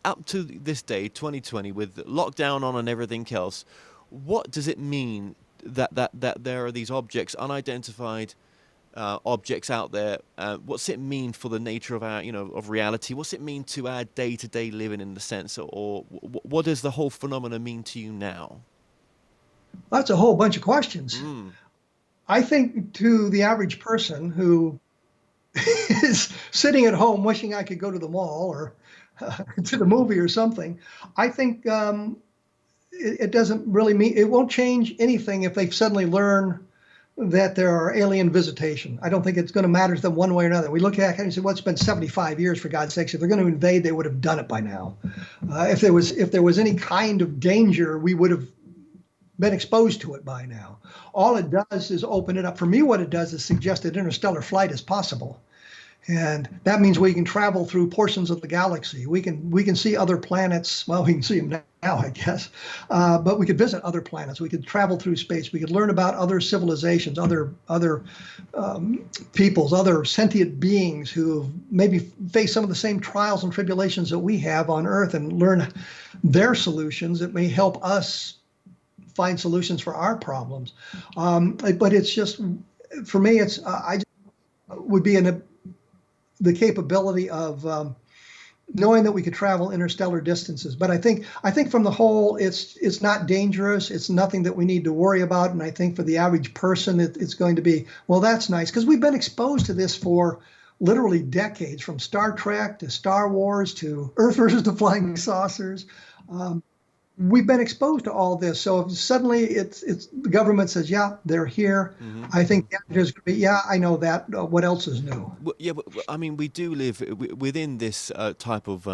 up to this day, 2020, with lockdown on and everything else, what does it mean that there are these objects, unidentified objects out there? What's it mean for the nature of our, of reality? What's it mean to our day-to-day living in the sense, or what does the whole phenomena mean to you now? That's a whole bunch of questions. I think to the average person who is sitting at home wishing I could go to the mall or to the movie or something, I think it doesn't really mean, it won't change anything if they suddenly learn that there are alien visitation. I don't think it's going to matter to them one way or another. We look at it and say, well, it's been 75 years, for God's sakes. If they're going to invade, they would have done it by now. If there was any kind of danger, we would have been exposed to it by now. All it does is open it up. For me, what it does is suggest that interstellar flight is possible. And that means we can travel through portions of the galaxy. We can see other planets. Well, we can see them now, I guess. But we could visit other planets. We could travel through space. We could learn about other civilizations, other peoples, other sentient beings who maybe face some of the same trials and tribulations that we have on Earth, and learn their solutions that may help us find solutions for our problems. But it's just, for me, I would be in the capability of knowing that we could travel interstellar distances. But I think from the whole, it's not dangerous. It's nothing that we need to worry about. And I think for the average person, it's going to be, well, that's nice, because we've been exposed to this for literally decades, from Star Trek to Star Wars to Earth versus the Flying Saucers. We've been exposed to all this. So if suddenly it's the government says, yeah, they're here, I think the answer is going to be, yeah, I know that. What else is new? Well, yeah, but, I mean, we do live within this type of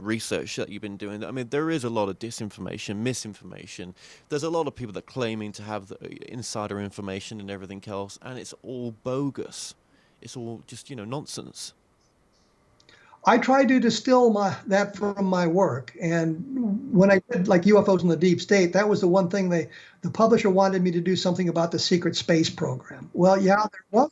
research that you've been doing. I mean, there is a lot of disinformation, misinformation. There's a lot of people that are claiming to have the insider information and everything else, and it's all bogus. It's all just, nonsense. I try to distill that from my work. And when I did like UFOs in the Deep State, that was the one thing the publisher wanted me to do something about the secret space program. Well, yeah, there was.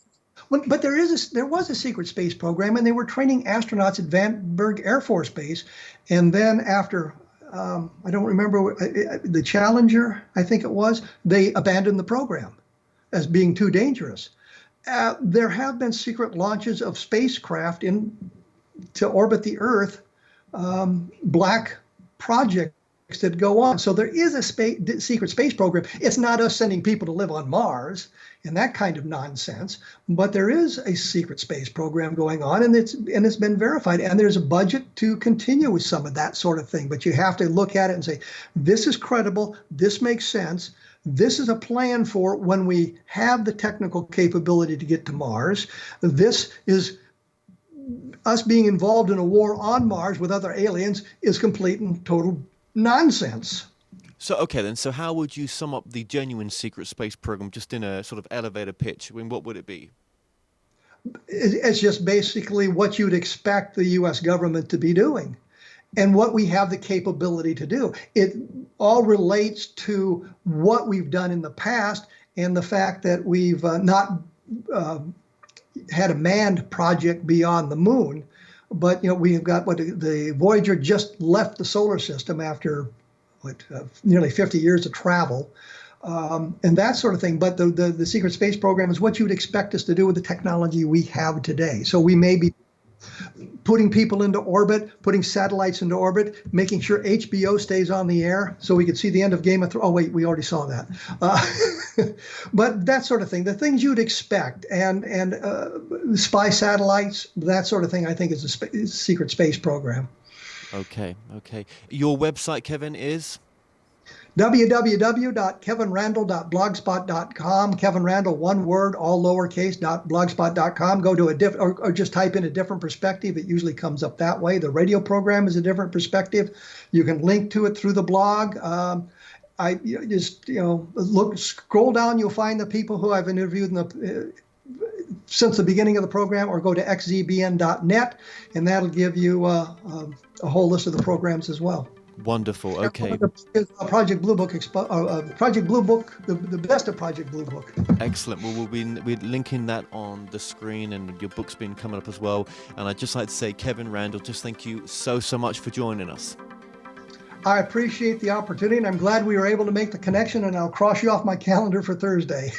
But there was a secret space program, and they were training astronauts at Vandenberg Air Force Base. And then after, I don't remember, the Challenger, I think it was, they abandoned the program as being too dangerous. There have been secret launches of spacecraft in to orbit the Earth, black projects that go on. So there is a secret space program. It's not us sending people to live on Mars and that kind of nonsense, but there is a secret space program going on, and it's been verified. And there's a budget to continue with some of that sort of thing. But you have to look at it and say, this is credible. This makes sense. This is a plan for when we have the technical capability to get to Mars. This is us being involved in a war on Mars with other aliens is complete and total nonsense. So, okay then, so how would you sum up the genuine secret space program just in a sort of elevator pitch? I mean, what would it be? It's just basically what you'd expect the U.S. government to be doing and what we have the capability to do. It all relates to what we've done in the past and the fact that we've not had a manned project beyond the moon. But, we've got the Voyager just left the solar system after nearly 50 years of travel, and that sort of thing. But the secret space program is what you would expect us to do with the technology we have today. So we may be putting people into orbit, putting satellites into orbit, making sure HBO stays on the air so we could see the end of Game of Thrones. Oh, wait, we already saw that. But that sort of thing, the things you'd expect, and spy satellites, that sort of thing, I think is a secret space program. Okay. Your website, Kevin, is? www.kevinrandle.blogspot.com. Kevin Randle, one word, all lowercase, .blogspot.com. Go to a different, or just type in a different perspective. It usually comes up that way. The radio program is a different perspective. You can link to it through the blog. Scroll down. You'll find the people who I've interviewed since the beginning of the program, or go to xzbn.net, and that'll give you a whole list of the programs as well. Wonderful. Okay. Project Bluebook, Project Bluebook, the best of Project Bluebook. Excellent. Well, we're linking that on the screen, and your book's been coming up as well. And I'd just like to say, Kevin Randle, just thank you so much for joining us. I appreciate the opportunity, and I'm glad we were able to make the connection, and I'll cross you off my calendar for Thursday.